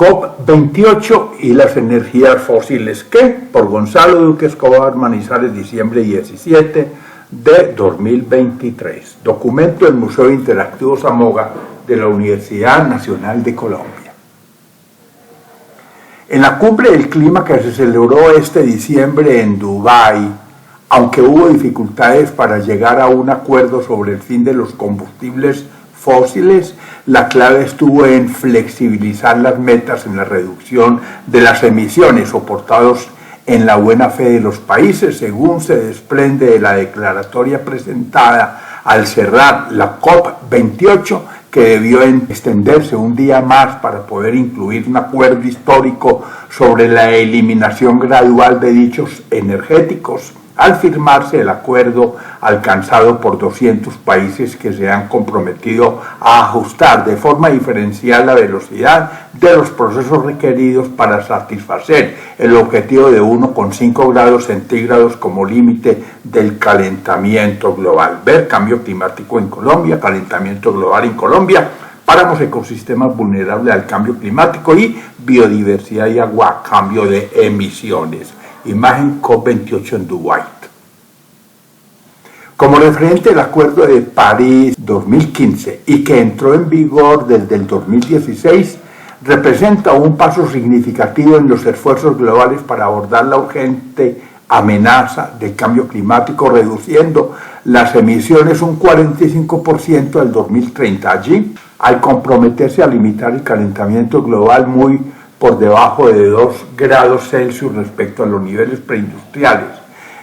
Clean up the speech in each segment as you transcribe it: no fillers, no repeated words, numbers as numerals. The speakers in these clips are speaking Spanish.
COP28 y las energías fósiles, que por Gonzalo Duque Escobar Manizales, diciembre 17 de 2023. Documento del Museo Interactivo Zamoga de la Universidad Nacional de Colombia. En la cumbre del clima que se celebró este diciembre en Dubái, aunque hubo dificultades para llegar a un acuerdo sobre el fin de los combustibles fósiles, la clave estuvo en flexibilizar las metas en la reducción de las emisiones soportados en la buena fe de los países, según se desprende de la declaratoria presentada al cerrar la COP28, que debió extenderse un día más para poder incluir un acuerdo histórico sobre la eliminación gradual de dichos energéticos, al firmarse el acuerdo alcanzado por 200 países que se han comprometido a ajustar de forma diferencial la velocidad de los procesos requeridos para satisfacer el objetivo de 1,5 grados centígrados como límite del calentamiento global. Ver cambio climático en Colombia, calentamiento global en Colombia, páramos ecosistemas vulnerables al cambio climático y biodiversidad y agua, cambio de emisiones. Imagen COP28 en Dubái. Como referente al Acuerdo de París 2015 y que entró en vigor desde el 2016, representa un paso significativo en los esfuerzos globales para abordar la urgente amenaza del cambio climático, reduciendo las emisiones un 45% al 2030. Allí, al comprometerse a limitar el calentamiento global muy por debajo de 2 grados Celsius respecto a los niveles preindustriales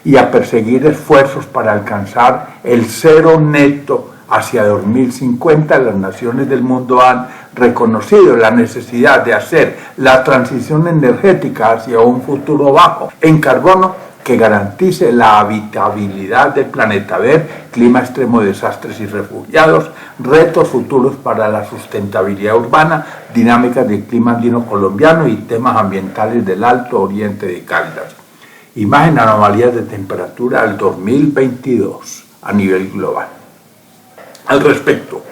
y a perseguir esfuerzos para alcanzar el cero neto hacia 2050, las naciones del mundo han reconocido la necesidad de hacer la transición energética hacia un futuro bajo en carbono que garantice la habitabilidad del planeta. Ver clima extremo, desastres y refugiados, retos futuros para la sustentabilidad urbana, dinámicas del clima andino colombiano y temas ambientales del Alto Oriente de Caldas. Imagen anomalías de temperatura al 2022 a nivel global. Al respecto,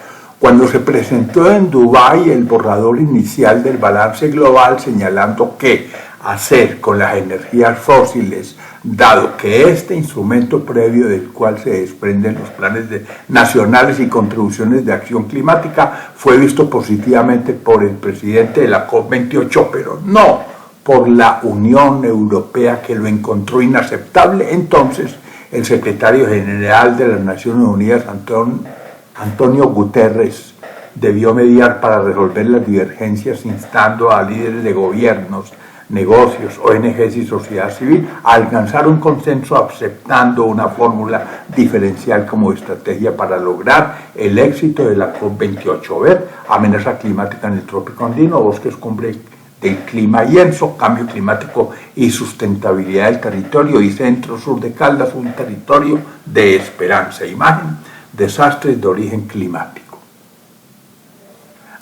cuando se presentó en Dubái el borrador inicial del balance global señalando que hacer con las energías fósiles, dado que este instrumento previo del cual se desprenden los planes nacionales y contribuciones de acción climática fue visto positivamente por el presidente de la COP28, pero no por la Unión Europea, que lo encontró inaceptable. Entonces, el secretario general de las Naciones Unidas, Antonio Guterres, debió mediar para resolver las divergencias, instando a líderes de gobiernos, negocios, ONGs y sociedad civil a alcanzar un consenso aceptando una fórmula diferencial como estrategia para lograr el éxito de la COP28. Ver amenaza climática en el trópico andino, bosques cumbre del clima y ENSO, cambio climático y sustentabilidad del territorio, y centro sur de Caldas, un territorio de esperanza. Imagen, desastres de origen climático.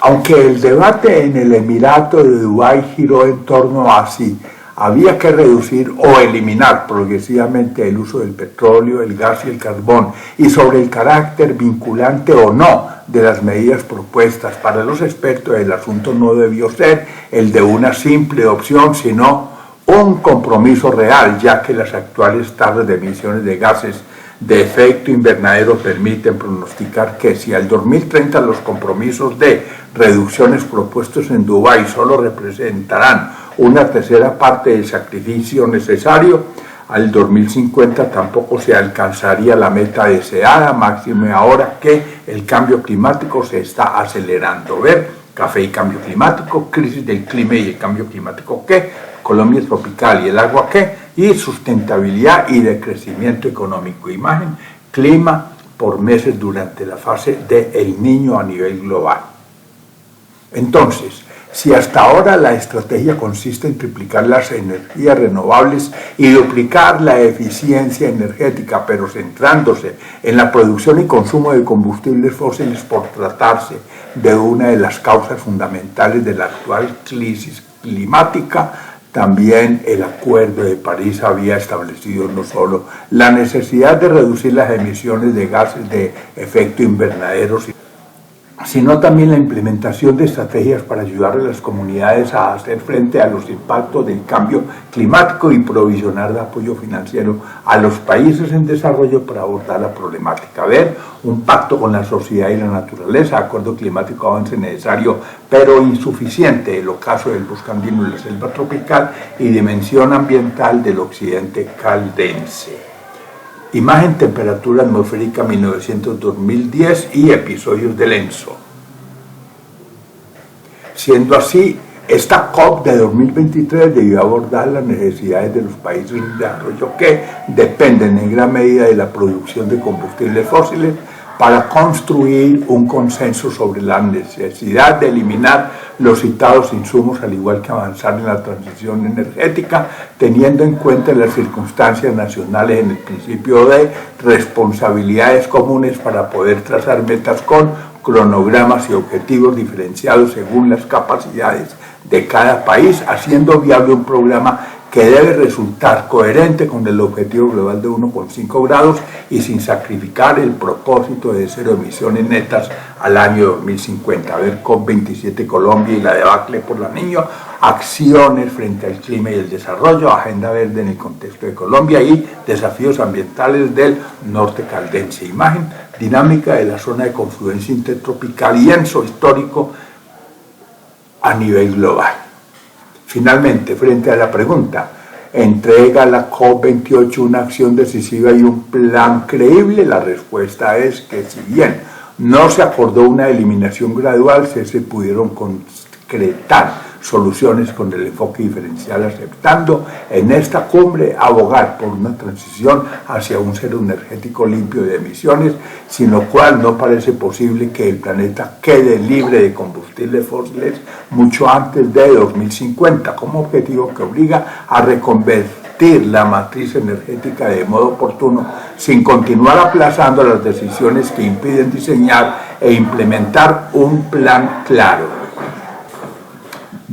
Aunque el debate en el Emirato de Dubái giró en torno a si había que reducir o eliminar progresivamente el uso del petróleo, el gas y el carbón, y sobre el carácter vinculante o no de las medidas propuestas, para los expertos el asunto no debió ser el de una simple opción, sino un compromiso real, ya que las actuales tasas de emisiones de gases de efecto invernadero permiten pronosticar que si al 2030 los compromisos de reducciones propuestos en Dubái solo representarán una tercera parte del sacrificio necesario, al 2050 tampoco se alcanzaría la meta deseada, máxime ahora que el cambio climático se está acelerando. Ver café y cambio climático, crisis del clima y el cambio climático, ¿qué? Colombia es tropical y el agua, ¿qué? Y sustentabilidad y de crecimiento económico. Imagen, clima por meses durante la fase de El Niño a nivel global. Entonces, si hasta ahora la estrategia consiste en triplicar las energías renovables y duplicar la eficiencia energética, pero centrándose en la producción y consumo de combustibles fósiles por tratarse de una de las causas fundamentales de la actual crisis climática, también el Acuerdo de París había establecido no solo la necesidad de reducir las emisiones de gases de efecto invernadero, sino también la implementación de estrategias para ayudar a las comunidades a hacer frente a los impactos del cambio climático y provisionar de apoyo financiero a los países en desarrollo para abordar la problemática. Un pacto con la sociedad y la naturaleza, acuerdo climático avance necesario pero insuficiente, el ocaso del bosque andino y la selva tropical y dimensión ambiental del occidente caldense. Imagen, temperatura atmosférica 1900-2010 y episodios del ENSO. Siendo así, esta COP de 2023 debió abordar las necesidades de los países en desarrollo que dependen en gran medida de la producción de combustibles fósiles para construir un consenso sobre la necesidad de eliminar los citados insumos, al igual que avanzar en la transición energética, teniendo en cuenta las circunstancias nacionales en el principio de responsabilidades comunes para poder trazar metas con cronogramas y objetivos diferenciados según las capacidades de cada país, haciendo viable un programa que debe resultar coherente con el objetivo global de 1,5 grados y sin sacrificar el propósito de cero emisiones netas al año 2050. COP27 Colombia y la debacle por la niña, acciones frente al clima y el desarrollo, agenda verde en el contexto de Colombia y desafíos ambientales del norte caldense. Imagen, dinámica de la zona de confluencia intertropical y ENSO histórico a nivel global. Finalmente, frente a la pregunta, ¿entrega la COP28 una acción decisiva y un plan creíble? La respuesta es que si bien no se acordó una eliminación gradual, se pudieron concretar soluciones con el enfoque diferencial, aceptando en esta cumbre abogar por una transición hacia un cero energético limpio de emisiones, sin lo cual no parece posible que el planeta quede libre de combustibles fósiles mucho antes de 2050, como objetivo que obliga a reconvertir la matriz energética de modo oportuno, sin continuar aplazando las decisiones que impiden diseñar e implementar un plan claro.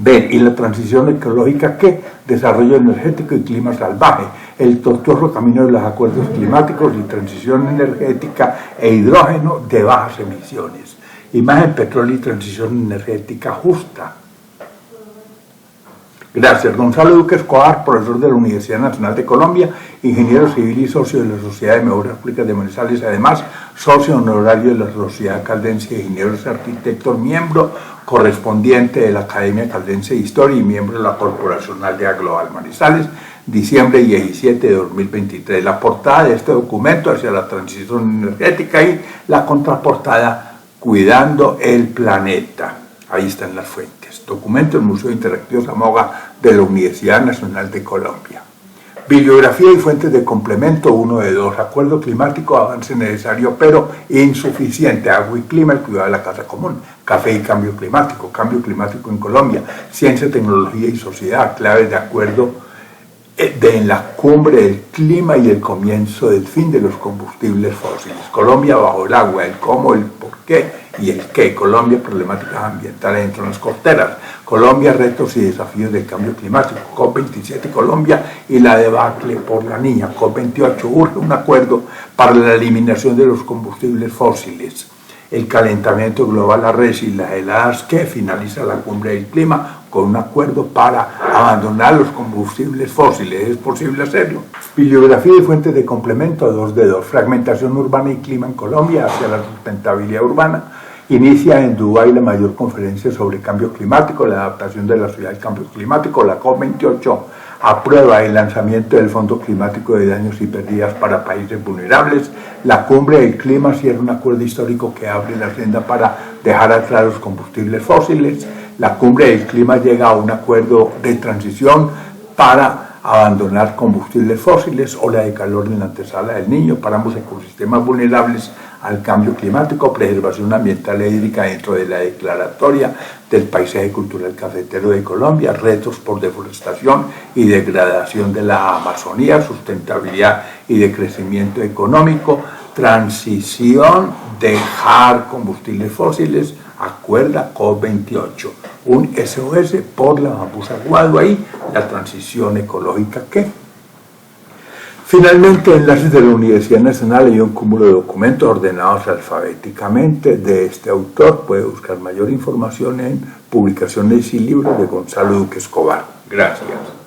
¿Y la transición ecológica qué? Desarrollo energético y clima salvaje, el tortuoso camino de los acuerdos climáticos y transición energética e hidrógeno de bajas emisiones. Imagen, petróleo y transición energética justa. Gracias. Gonzalo Duque Escobar, profesor de la Universidad Nacional de Colombia, ingeniero civil y socio de la Sociedad de Mejoras Públicas de Manizales, además socio honorario de la Sociedad Caldense de Ingenieros Arquitectos, miembro correspondiente de la Academia Caldense de Historia y miembro de la Corporación Aldea Global Manizales, diciembre 17 de 2023. La portada de este documento hacia la transición energética y la contraportada Cuidando el Planeta. Ahí están las fuentes. Documento del Museo Interactivo Zamoga de la Universidad Nacional de Colombia. Bibliografía y fuentes de complemento 1 de 2. Acuerdo climático, avance necesario pero insuficiente. Agua y clima, el cuidado de la casa común. Café y cambio climático en Colombia. Ciencia, tecnología y sociedad. Claves de acuerdo en la cumbre del clima y el comienzo del fin de los combustibles fósiles. Colombia bajo el agua, el cómo, el por qué y el qué. Colombia, problemáticas ambientales en zonas costeras. Colombia, retos y desafíos del cambio climático. COP27 Colombia y la debacle por la niña. COP28 urge un acuerdo para la eliminación de los combustibles fósiles. El calentamiento global, y las heladas que finaliza la cumbre del clima con un acuerdo para abandonar los combustibles fósiles. ¿Es posible hacerlo? Bibliografía y fuentes de complemento 2 de 2. Fragmentación urbana y clima en Colombia hacia la sustentabilidad urbana. Inicia en Dubái la mayor conferencia sobre cambio climático, la adaptación de la ciudad al cambio climático. La COP28 aprueba el lanzamiento del Fondo Climático de Daños y Pérdidas para Países Vulnerables. La cumbre del clima cierra un acuerdo histórico que abre la senda para dejar atrás los combustibles fósiles. La cumbre del clima llega a un acuerdo de transición para abandonar combustibles fósiles, ola de calor en la antesala del Niño para ambos ecosistemas vulnerables al cambio climático, preservación ambiental e hídrica dentro de la declaratoria del paisaje cultural cafetero de Colombia, retos por deforestación y degradación de la Amazonía, sustentabilidad y de crecimiento económico, transición, dejar combustibles fósiles, acuerda COP28, un SOS por la bambusa Guado ahí, la transición ecológica que Finalmente, enlaces de la Universidad Nacional y un cúmulo de documentos ordenados alfabéticamente de este autor. Puede buscar mayor información en Publicaciones y Libros de Gonzalo Duque Escobar. Gracias.